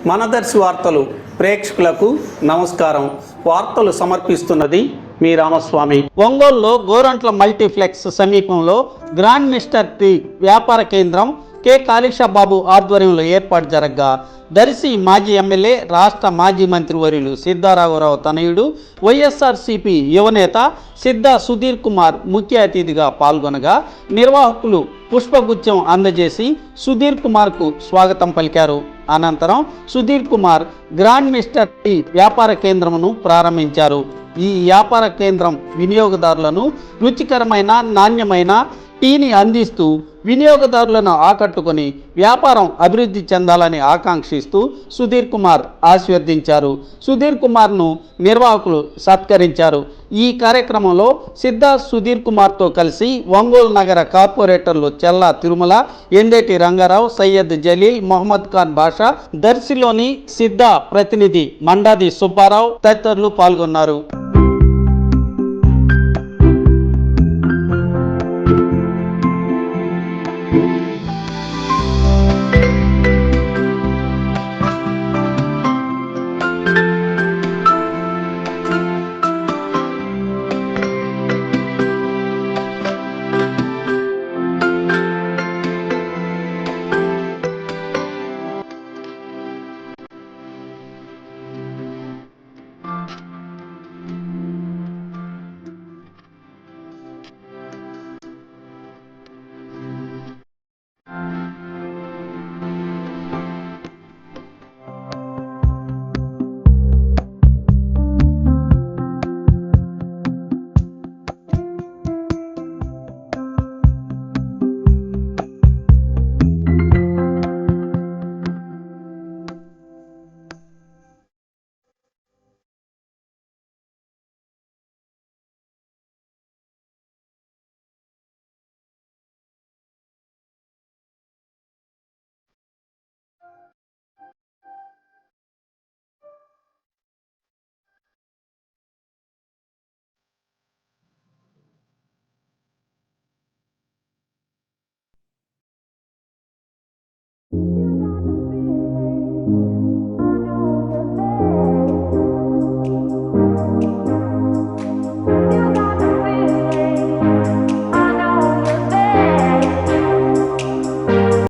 మనదర్శి వార్తలు ప్రేక్షకులకు నమస్కారం. వార్తలు సమర్పిస్తున్నది మీ రామస్వామి. ఒంగోలులో గోరంట్ల మల్టీప్లెక్స్ సమీపంలో గ్రాండ్ మిస్టర్ టీ వ్యాపార కేంద్రం కె కాళీషబాబు ఆధ్వర్యంలో ఏర్పాటు జరగగా దర్శి మాజీ ఎమ్మెల్యే, రాష్ట్ర మాజీ మంత్రివర్యులు సిద్ధారాఘవరావు తనయుడు, వైఎస్ఆర్సీపీ యువనేత సిద్ధా సుధీర్ కుమార్ ముఖ్య అతిథిగా పాల్గొనగా నిర్వాహకులు పుష్పగుచ్చం అందజేసి సుధీర్ కుమార్కు స్వాగతం పలికారు. అనంతరం Sudheer Kumar grand mister tea వ్యాపార కేంద్రమును ప్రారంభించారు. ఈ వ్యాపార కేంద్రం వినియోగదారులను రుచికరమైన, నాణ్యమైన టీని అందిస్తూ వినియోగదారులను ఆకట్టుకొని వ్యాపారం అభివృద్ధి చెందాలని ఆకాంక్షిస్తూ సుధీర్ కుమార్ ఆశీర్వదించారు. సుధీర్ కుమార్ను నిర్వాహకులు సత్కరించారు. ఈ కార్యక్రమంలో సిద్ధా సుధీర్ కుమార్తో కలిసి ఒంగోలు నగర కార్పొరేటర్లు చెల్లా తిరుమల, ఎందేటి రంగారావు, సయ్యద్ జలీల్, మొహమ్మద్ ఖాన్ బాషా, దర్శిలోని సిద్ధా ప్రతినిధి మండాది సుబ్బారావు తదితరులు పాల్గొన్నారు.